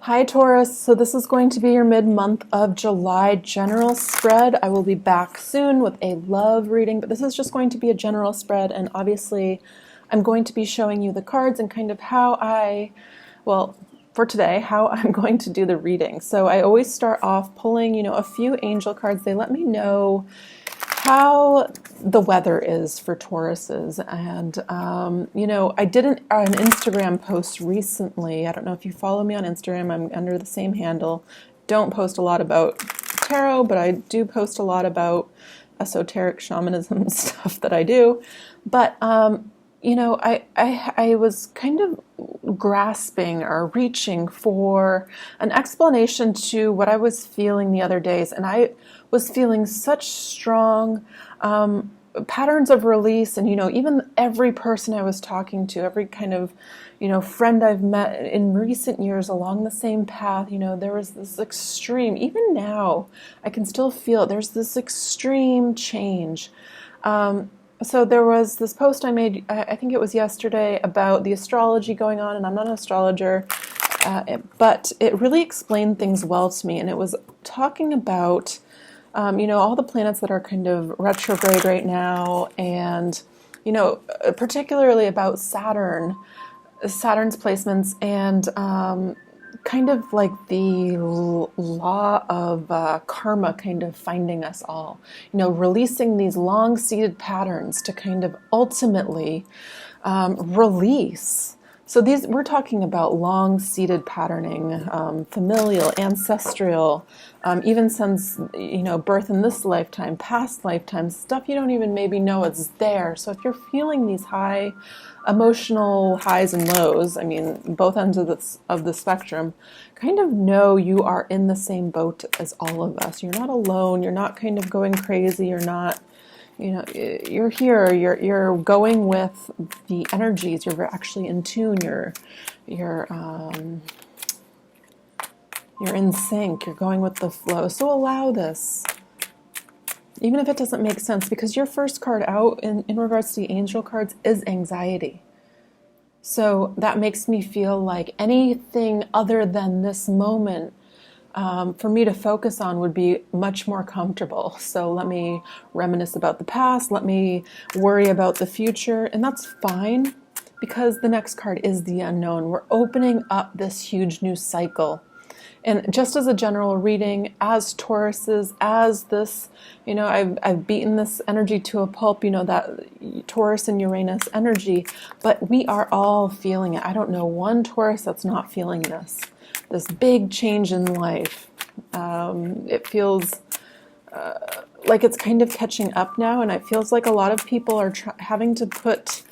Hi Taurus, so this is going to be your mid-month of July general spread. I will be back soon with a love reading, but this is just going to be a general spread, and obviously I'm going to be showing you the cards and kind of for today, how I'm going to do the reading. So I always start off pulling, a few angel cards. They let me know how the weather is for Tauruses. And, I did an Instagram post recently. I don't know if you follow me on Instagram. I'm under the same handle. Don't post a lot about tarot, but I do post a lot about esoteric shamanism stuff that I do. But, I was kind of grasping or reaching for an explanation to what I was feeling the other days. And I was feeling such strong patterns of release. And, even every person I was talking to, every kind of, friend I've met in recent years along the same path, there was this extreme, even now, I can still feel it. There's this extreme change. So there was this post I made, I think it was yesterday, about the astrology going on, and I'm not an astrologer, but it really explained things well to me, and it was talking about, all the planets that are kind of retrograde right now, and, particularly about Saturn's placements, and kind of like the law of karma kind of finding us all, releasing these long-seated patterns to kind of ultimately release. So we're talking about long-seated patterning, familial, ancestral, even since, birth in this lifetime, past lifetimes, stuff you don't even maybe know it's there. So if you're feeling these high emotional highs and lows, both ends of the spectrum, kind of know you are in the same boat as all of us. You're not alone. You're not kind of going crazy. You're not, you're here. You're going with the energies. You're actually in tune. You're in sync. You're going with the flow. So allow this. Even if it doesn't make sense, because your first card out in regards to the angel cards is anxiety. So that makes me feel like anything other than this moment for me to focus on would be much more comfortable. So let me reminisce about the past, let me worry about the future, and that's fine, because the next card is the unknown. We're opening up this huge new cycle. And just as a general reading, as Tauruses, as this, I've beaten this energy to a pulp, that Taurus and Uranus energy, but we are all feeling it. I don't know one Taurus that's not feeling this big change in life. It feels like it's kind of catching up now, and it feels like a lot of people are having to put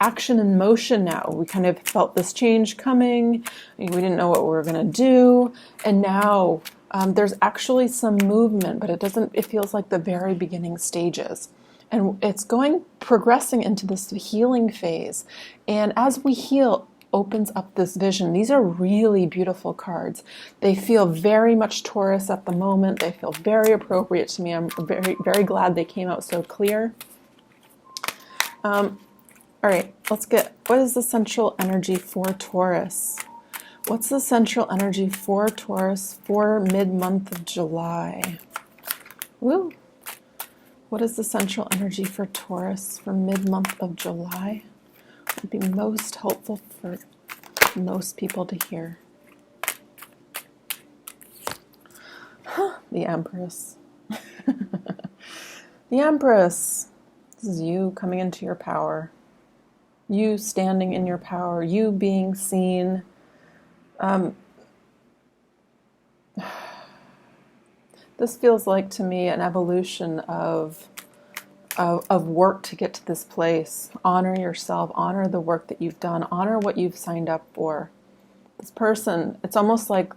action in motion now. We kind of felt this change coming. We didn't know what we were going to do. And now there's actually some movement, but it feels like the very beginning stages. And it's progressing into this healing phase. And as we heal, opens up this vision. These are really beautiful cards. They feel very much Taurus at the moment. They feel very appropriate to me. I'm very, very glad they came out so clear. All right, what is the central energy for Taurus? What's the central energy for Taurus for mid-month of July? Woo! What is the central energy for Taurus for mid-month of July? Would be most helpful for most people to hear. The Empress. The Empress. This is you coming into your power. You standing in your power, you being seen. This feels like to me an evolution of work to get to this place. Honor yourself, honor the work that you've done, honor what you've signed up for. This person, it's almost like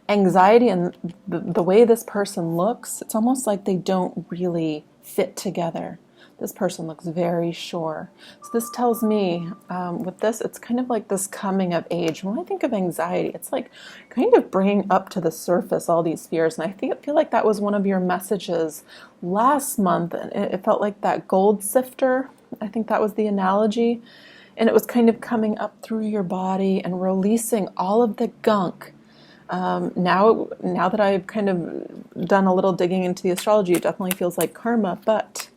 anxiety and the way this person looks, it's almost like they don't really fit together. This person looks very sure. So this tells me, with this, it's kind of like this coming of age. When I think of anxiety, it's like kind of bringing up to the surface all these fears. And I feel like that was one of your messages last month. And it felt like that gold sifter. I think that was the analogy. And it was kind of coming up through your body and releasing all of the gunk Now that I've kind of done a little digging into the astrology, it definitely feels like karma, but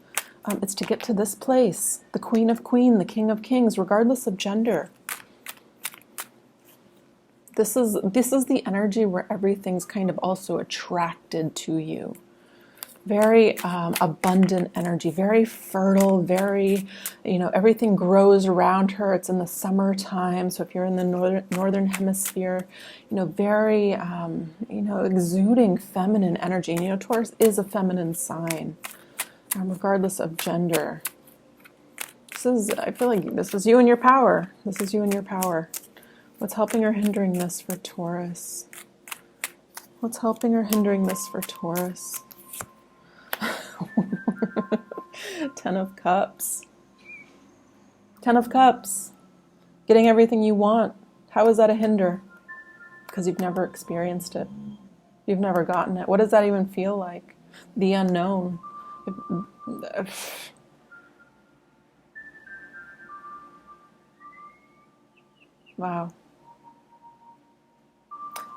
it's to get to this place, the Queen of Queens, the King of Kings, regardless of gender. This is the energy where everything's kind of also attracted to you. Very abundant energy, very fertile, very, everything grows around her. It's in the summertime, so if you're in the northern hemisphere, very, exuding feminine energy. And, Taurus is a feminine sign, regardless of gender. I feel like this is you and your power. This is you and your power. What's helping or hindering this for Taurus? What's helping or hindering this for Taurus? 10 of Cups. 10 of Cups. Getting everything you want. How is that a hinder? Because you've never experienced it. You've never gotten it. What does that even feel like? The unknown. Wow.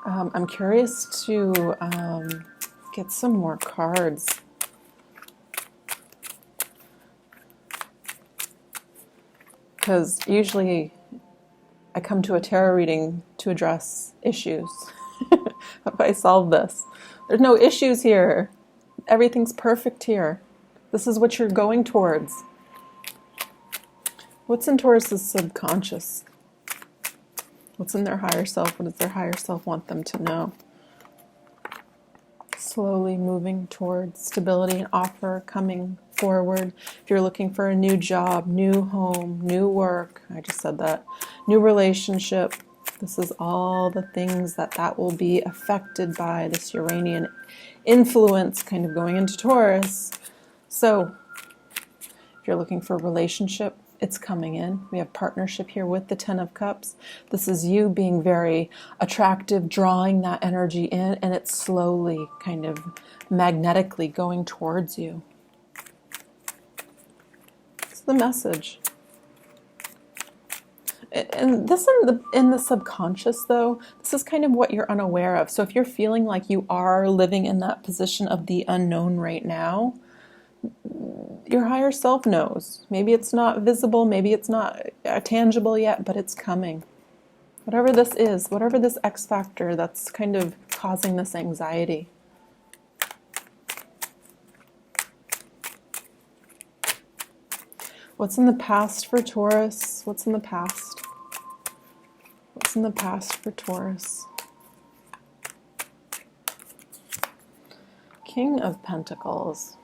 I'm curious to get some more cards. Because usually I come to a tarot reading to address issues. How do I solve this? There's no issues here. Everything's perfect here. This is what you're going towards. What's in Taurus's subconscious? What's in their higher self? What does their higher self want them to know? Slowly moving towards stability and offer coming forward. If you're looking for a new job, new home, new work, I just said that, new relationship, this is all the things that will be affected by this Uranian influence kind of going into Taurus. So if you're looking for a relationship, it's coming in. We have partnership here with the 10 of Cups. This is you being very attractive, drawing that energy in, and it's slowly kind of magnetically going towards you. It's the message. And this in the subconscious, though, this is kind of what you're unaware of. So if you're feeling like you are living in that position of the unknown right now, your higher self knows. Maybe it's not visible, maybe it's not tangible yet, but it's coming. Whatever this is, whatever this X factor that's kind of causing this anxiety. What's in the past for Taurus? What's in the past? What's in the past for Taurus? King of Pentacles.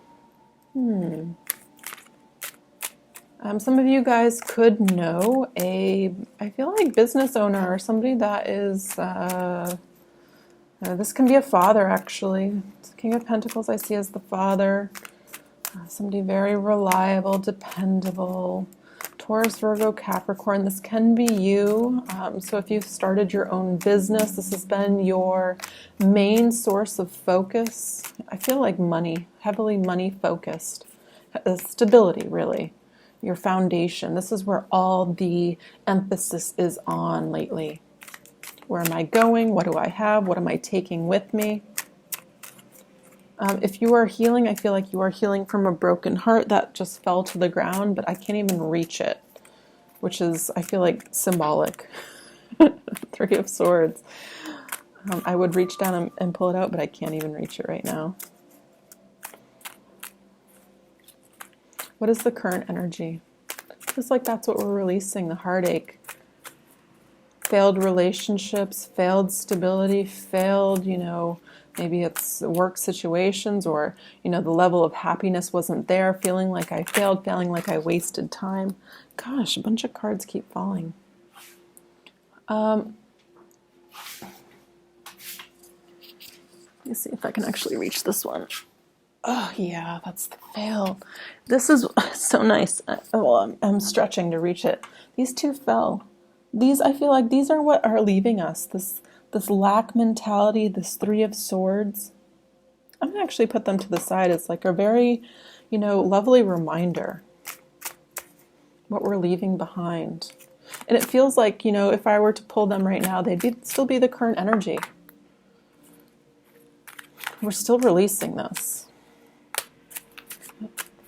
Some of you guys could know I feel like business owner or somebody that is, this can be a father actually. King of Pentacles I see as the father. Somebody very reliable, dependable. Taurus, Virgo, Capricorn, this can be you. So if you've started your own business, this has been your main source of focus. I feel like money, heavily money focused. Stability, really. Your foundation. This is where all the emphasis is on lately. Where am I going? What do I have? What am I taking with me? If you are healing, I feel like you are healing from a broken heart that just fell to the ground, but I can't even reach it, which is, I feel like, symbolic. 3 of Swords. I would reach down and pull it out, but I can't even reach it right now. What is the current energy? Just like that's what we're releasing, the heartache. Failed relationships, failed stability, failed, maybe it's work situations, or, the level of happiness wasn't there, feeling like I failed, feeling like I wasted time. Gosh, a bunch of cards keep falling. Let me see if I can actually reach this one. Oh, yeah, that's the fail. This is so nice. I'm stretching to reach it. These 2 fell. I feel like these are what are leaving us. This lack mentality, this 3 of Swords. I'm going to actually put them to the side. It's like a very, lovely reminder what we're leaving behind. And it feels like, if I were to pull them right now, they'd still be the current energy. We're still releasing this.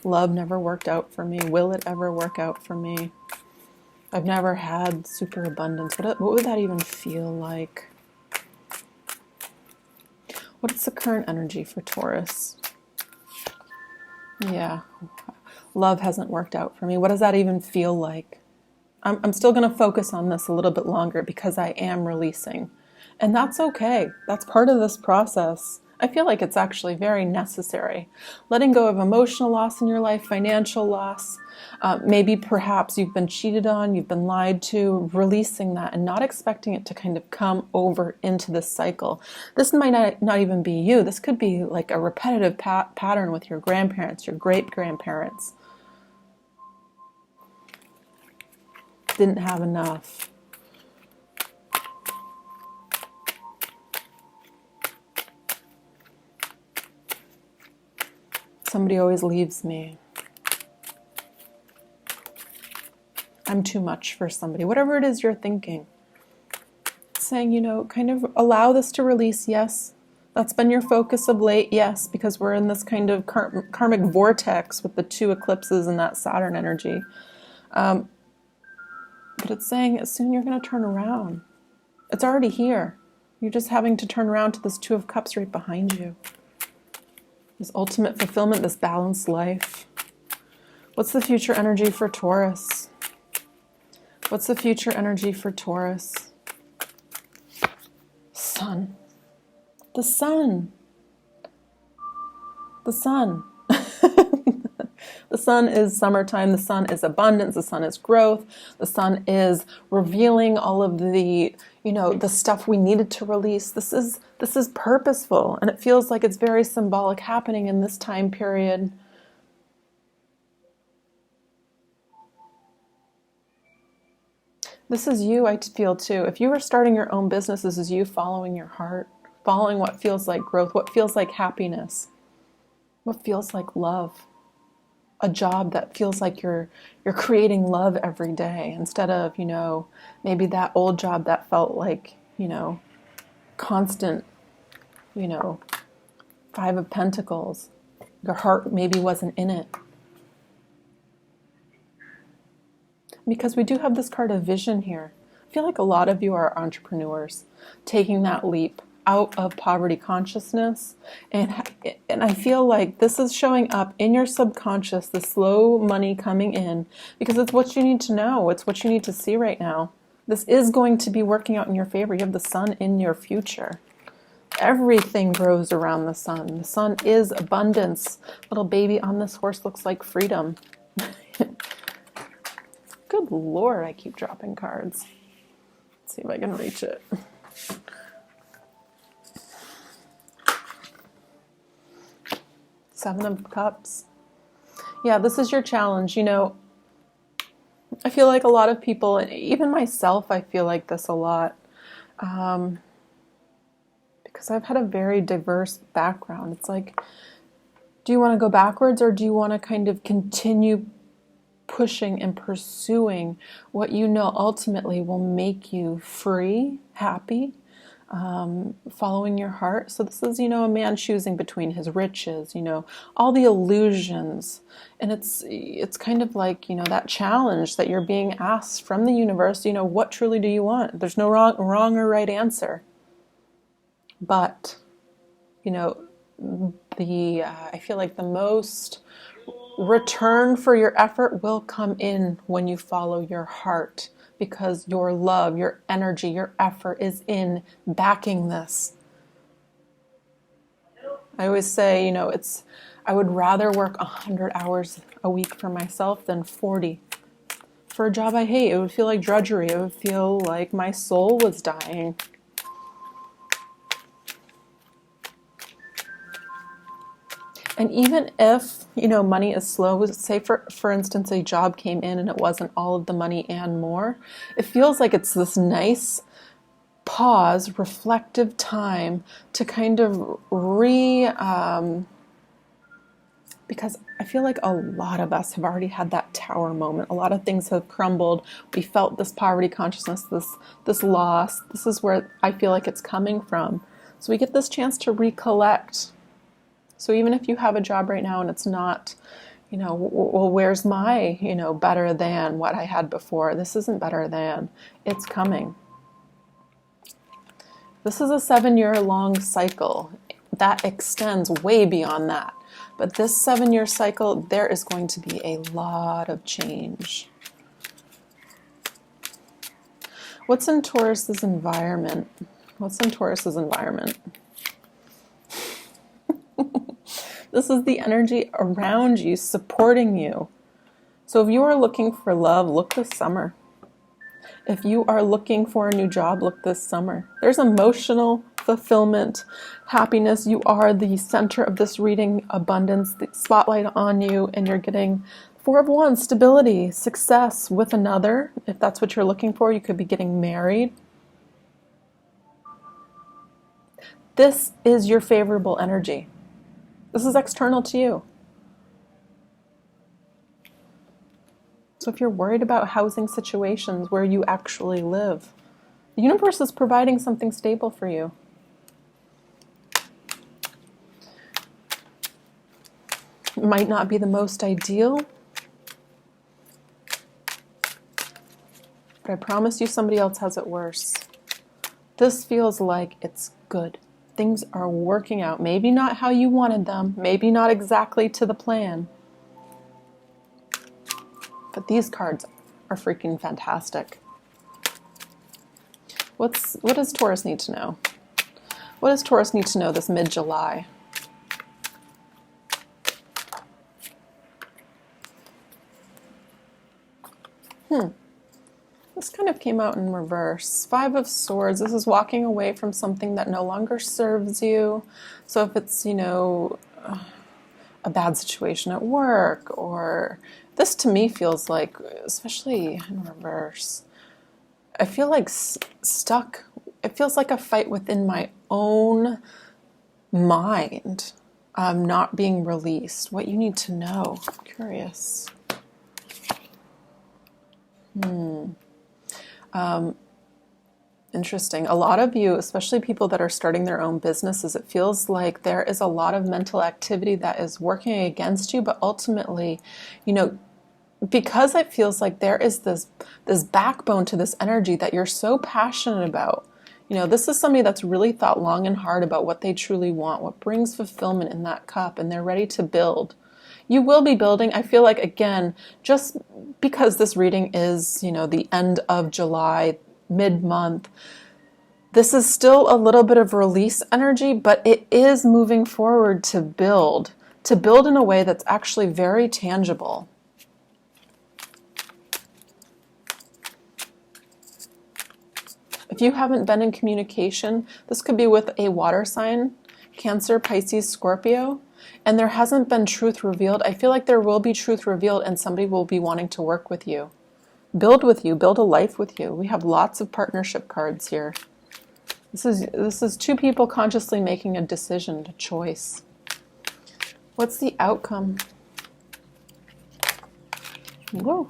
Love never worked out for me. Will it ever work out for me? I've never had superabundance. What would that even feel like? What is the current energy for Taurus? Yeah, love hasn't worked out for me. What does that even feel like? I'm still going to focus on this a little bit longer because I am releasing. And that's okay. That's part of this process. I feel like it's actually very necessary. Letting go of emotional loss in your life, financial loss, maybe perhaps you've been cheated on, you've been lied to, releasing that and not expecting it to kind of come over into this cycle. This might not even be you. This could be like a repetitive pattern with your grandparents, your great-grandparents. Didn't have enough. Somebody always leaves me. I'm too much for somebody. Whatever it is you're thinking. Saying, you know, kind of allow this to release. Yes, that's been your focus of late. Yes, because we're in this kind of karmic vortex with the 2 eclipses and that Saturn energy. But it's saying soon you're going to turn around. It's already here. You're just having to turn around to this 2 of Cups right behind you. This ultimate fulfillment, this balanced life. What's the future energy for Taurus? What's the future energy for Taurus? Sun. The sun. The sun. The sun is summertime. The sun is abundance. The sun is growth. The sun is revealing all of the, you know, the stuff we needed to release. This is purposeful, and it feels like it's very symbolic happening in this time period. This is you, I feel too. If you were starting your own business, this is you following your heart, following what feels like growth, what feels like happiness, what feels like love. A job that feels like you're creating love every day instead of, you know, maybe that old job that felt like, you know, constant, you know, 5 of Pentacles. Your heart maybe wasn't in it. Because we do have this card of vision here. I feel like a lot of you are entrepreneurs taking that leap out of poverty consciousness, and I feel like this is showing up in your subconscious, the slow money coming in, because it's what you need to know. It's what you need to see right now. This is going to be working out in your favor. You have the sun in your future. Everything grows around the sun. The sun is abundance. Little baby on this horse looks like freedom. Good Lord, I keep dropping cards. Let's see if I can reach it. Seven of Cups. Yeah, this is your challenge. You know, I feel like a lot of people, and even myself, I feel like this a lot. Because I've had a very diverse background. It's like, do you want to go backwards, or do you want to kind of continue pushing and pursuing what you know ultimately will make you free, happy, following your heart? So this is, you know, a man choosing between his riches, you know, all the illusions. And it's kind of like, you know, that challenge that you're being asked from the universe, you know, what truly do you want? There's no wrong or right answer. But, you know, I feel like the most return for your effort will come in when you follow your heart, because your love, your energy, your effort is in backing this. I always say, you know, I would rather work 100 hours a week for myself than 40 for a job I hate. It would feel like drudgery. It would feel like my soul was dying. And even if, you know, money is slow, say for instance, a job came in and it wasn't all of the money and more, it feels like it's this nice pause, reflective time to kind of because I feel like a lot of us have already had that tower moment. A lot of things have crumbled. We felt this poverty consciousness, this loss. This is where I feel like it's coming from. So we get this chance to recollect So even if you have a job right now and it's not, you know, well, where's my, you know, better than what I had before? This isn't better than. It's coming. This is a 7-year-long cycle that extends way beyond that. But this 7-year cycle, there is going to be a lot of change. What's in Taurus's environment? What's in Taurus's environment? This is the energy around you, supporting you. So if you are looking for love, look this summer. If you are looking for a new job, look this summer. There's emotional fulfillment, happiness. You are the center of this reading, abundance, the spotlight on you, and you're getting 4 of Wands, stability, success with another. If that's what you're looking for, you could be getting married. This is your favorable energy. This is external to you. So if you're worried about housing situations where you actually live, the universe is providing something stable for you. It might not be the most ideal, but I promise you somebody else has it worse. This feels like it's good. Things are working out. Maybe not how you wanted them. Maybe not exactly to the plan. But these cards are freaking fantastic. What does Taurus need to know? What does Taurus need to know this mid-July? This kind of came out in reverse. 5 of Swords. This is walking away from something that no longer serves you. So if it's, you know, a bad situation at work, or this to me feels like, especially in reverse, I feel like stuck. It feels like a fight within my own mind, not being released. What you need to know. I'm curious. Interesting. A lot of you, especially people that are starting their own businesses, it feels like there is a lot of mental activity that is working against you, but ultimately, you know, because it feels like there is this backbone to this energy that you're so passionate about. You know, this is somebody that's really thought long and hard about what they truly want, what brings fulfillment in that cup, and they're ready to build. You will be building. I feel like, again, just because this reading is, you know, the end of July, mid-month, this is still a little bit of release energy, but it is moving forward to build in a way that's actually very tangible. If you haven't been in communication, this could be with a water sign, Cancer, Pisces, Scorpio, and there hasn't been truth revealed. I feel like there will be truth revealed and somebody will be wanting to work with you, build a life with you. We have lots of partnership cards here. This is 2 people consciously making a decision, a choice. What's the outcome? Whoa.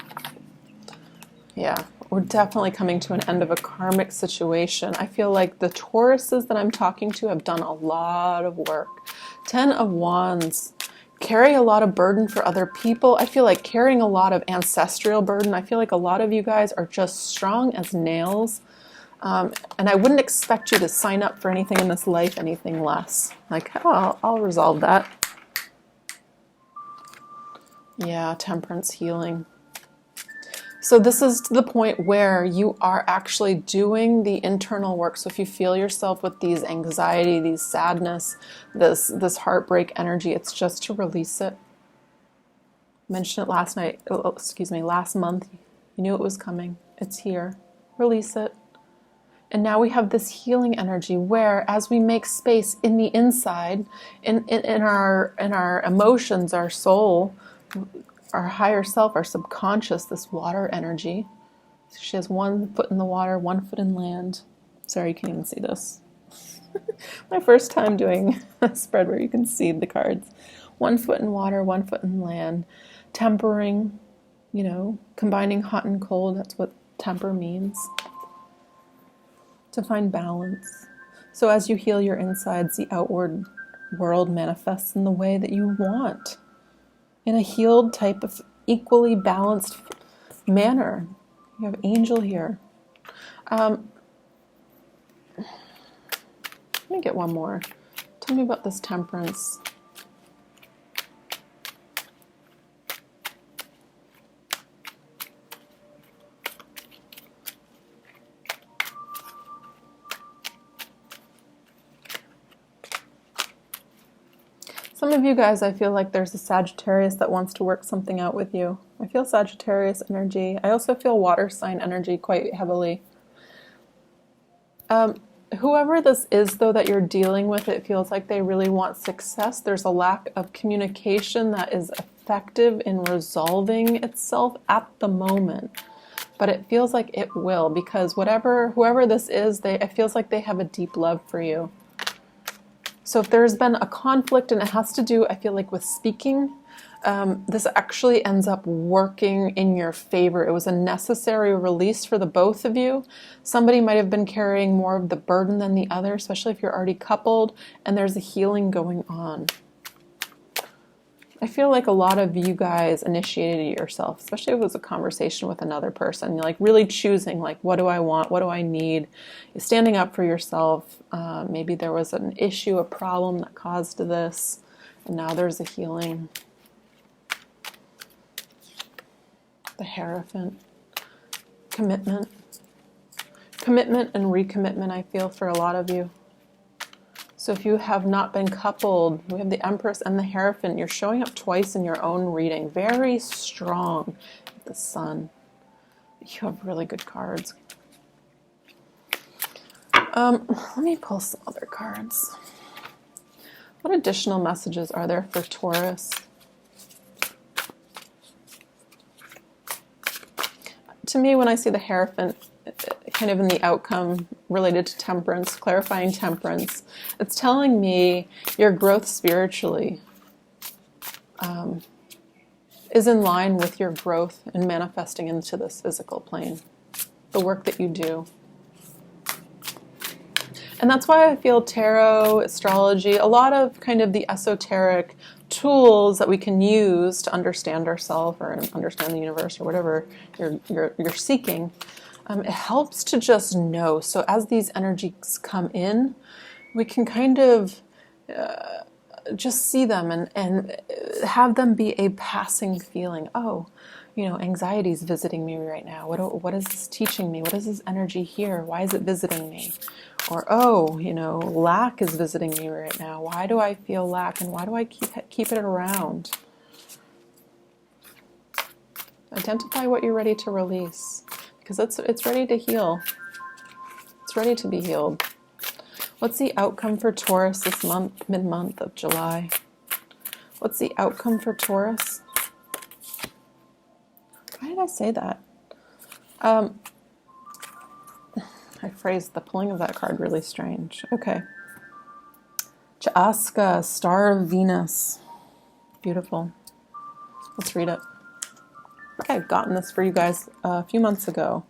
Yeah, we're definitely coming to an end of a karmic situation. I feel like the Tauruses that I'm talking to have done a lot of work. 10 of Wands. Carry a lot of burden for other people. I feel like carrying a lot of ancestral burden. I feel like a lot of you guys are just strong as nails. And I wouldn't expect you to sign up for anything in this life, anything less. Like, oh, I'll resolve that. Yeah, temperance, healing. So this is to the point where you are actually doing the internal work. So if you feel yourself with these anxiety, these sadness, this heartbreak energy, it's just to release it. I mentioned it last month. You knew it was coming. It's here. Release it. And now we have this healing energy where, as we make space in the inside, in our emotions, our soul, our higher self, our subconscious, this water energy. She has 1 foot in the water, 1 foot in land. Sorry, you can't even see this. My first time doing a spread where you can see the cards. 1 foot in water, 1 foot in land. Tempering, you know, combining hot and cold. That's what temper means. To find balance. So as you heal your insides, the outward world manifests in the way that you want, in a healed type of equally balanced manner. You have angel here. Let me get one more. Tell me about this temperance. Some of you guys, I feel like there's a Sagittarius that wants to work something out with you. I feel Sagittarius energy. I also feel water sign energy quite heavily. Whoever this is, though, that you're dealing with, it feels like they really want success. There's a lack of communication that is effective in resolving itself at the moment. But it feels like it will, because whoever this is, it feels like they have a deep love for you. So if there's been a conflict and it has to do, I feel like, with speaking, this actually ends up working in your favor. It was a necessary release for the both of you. Somebody might have been carrying more of the burden than the other, especially if you're already coupled and there's a healing going on. I feel like a lot of you guys initiated it yourself, especially if it was a conversation with another person. You're like really choosing, like, what do I want? What do I need? You're standing up for yourself. Maybe there was an issue, a problem that caused this, and now there's a healing. The Hierophant. Commitment. Commitment and recommitment, I feel, for a lot of you. So if you have not been coupled, we have the Empress and the Hierophant. You're showing up twice in your own reading. Very strong. The Sun. You have really good cards. Let me pull some other cards. What additional messages are there for Taurus? To me, when I see the Hierophant, kind of in the outcome related to temperance, clarifying temperance, it's telling me your growth spiritually is in line with your growth and manifesting into this physical plane, the work that you do. And that's why I feel tarot, astrology, a lot of kind of the esoteric tools that we can use to understand ourselves or understand the universe or whatever you're seeking. It helps to just know. So as these energies come in, we can kind of just see them and have them be a passing feeling. Oh, anxiety is visiting me right now. What is this teaching me? What is this energy here? Why is it visiting me? Or, lack is visiting me right now. Why do I feel lack, and why do I keep it around? Identify what you're ready to release, because it's ready to heal. It's ready to be healed. What's the outcome for Taurus this month, mid-month of July? What's the outcome for Taurus? Why did I say that? I phrased the pulling of that card really strange. Okay. Chaska, Star of Venus. Beautiful. Let's read it. I think I've gotten this for you guys a few months ago.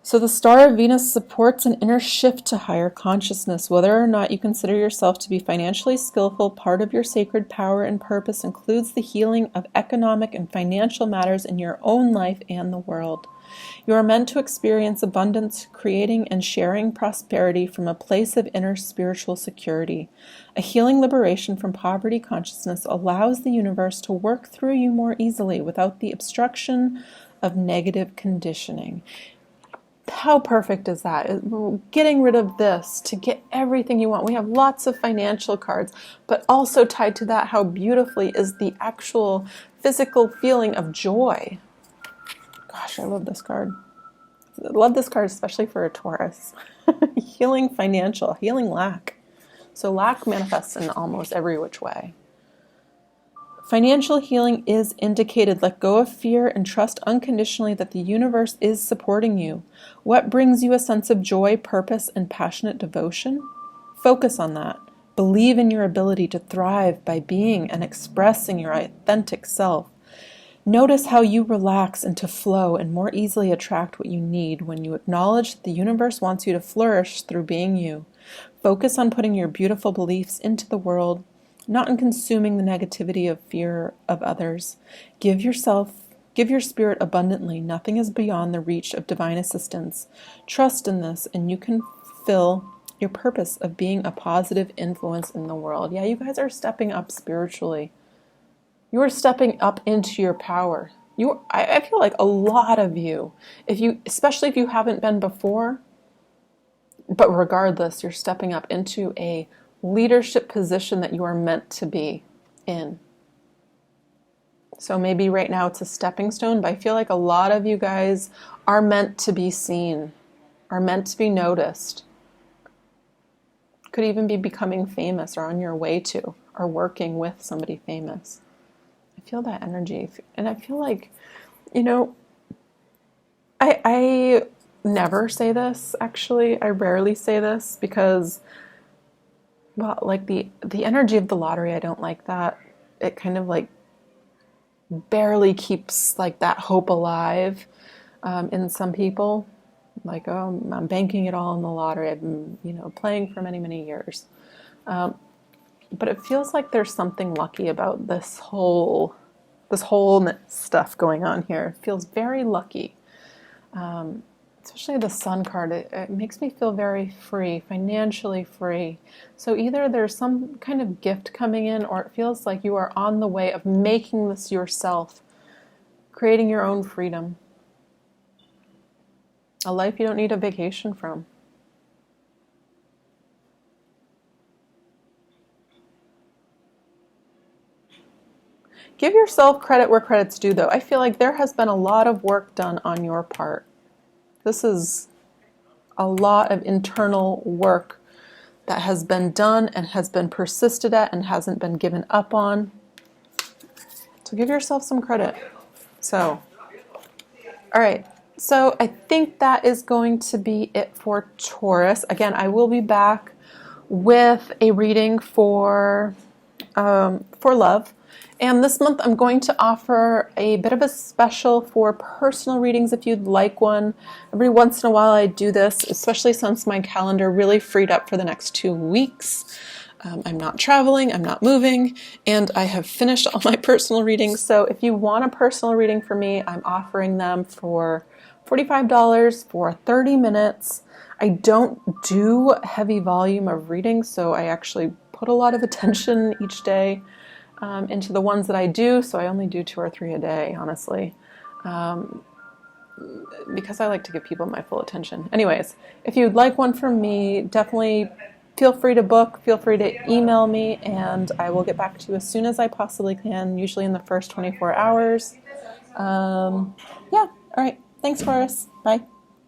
So the Star of Venus supports an inner shift to higher consciousness. Whether or not you consider yourself to be financially skillful, part of your sacred power and purpose includes the healing of economic and financial matters in your own life and the world. You are meant to experience abundance, creating and sharing prosperity from a place of inner spiritual security. A healing liberation from poverty consciousness allows the universe to work through you more easily without the obstruction of negative conditioning. How perfect is that? Getting rid of this to get everything you want. We have lots of financial cards, but also tied to that, how beautifully is the actual physical feeling of joy. Gosh, I love this card. I love this card, especially for a Taurus. Healing financial, healing lack. So lack manifests in almost every which way. Financial healing is indicated. Let go of fear and trust unconditionally that the universe is supporting you. What brings you a sense of joy, purpose, and passionate devotion? Focus on that. Believe in your ability to thrive by being and expressing your authentic self. Notice how you relax into flow and more easily attract what you need when you acknowledge that the universe wants you to flourish through being you. Focus on putting your beautiful beliefs into the world, not in consuming the negativity of fear of others. Give your spirit abundantly. Nothing is beyond the reach of divine assistance. Trust in this, and you can fulfill your purpose of being a positive influence in the world. Yeah, you guys are stepping up spiritually. You are stepping up into your power. I feel like a lot of you, especially if you haven't been before, but regardless, you're stepping up into a leadership position that you are meant to be in. So maybe right now it's a stepping stone, but I feel like a lot of you guys are meant to be seen, are meant to be noticed. Could even be becoming famous or on your way to, or working with somebody famous. I feel that energy. And I feel like, I never say this, actually. I rarely say this because, well, like the energy of the lottery, I don't like that. It kind of like barely keeps like that hope alive in some people. Like, oh, I'm banking it all in the lottery. I've been, playing for many, many years. But it feels like there's something lucky about this whole stuff going on here. It feels very lucky. Especially the Sun card, it makes me feel very free, financially free. So either there's some kind of gift coming in, or it feels like you are on the way of making this yourself, creating your own freedom. A life you don't need a vacation from. Give yourself credit where credit's due, though. I feel like there has been a lot of work done on your part. This is a lot of internal work that has been done and has been persisted at and hasn't been given up on. So give yourself some credit. So, all right. So I think that is going to be it for Taurus. Again, I will be back with a reading for love. And this month I'm going to offer a bit of a special for personal readings if you'd like one. Every once in a while I do this, especially since my calendar really freed up for the next 2 weeks. I'm not traveling, I'm not moving, and I have finished all my personal readings. So if you want a personal reading for me, I'm offering them for $45 for 30 minutes. I don't do heavy volume of readings, so I actually put a lot of attention each day into the ones that I do, so I only do 2 or 3 a day, honestly, because I like to give people my full attention. Anyways, if you'd like one from me, definitely feel free to book, feel free to email me, and I will get back to you as soon as I possibly can, usually in the first 24 hours. Yeah, all right. Thanks, Taurus. Bye.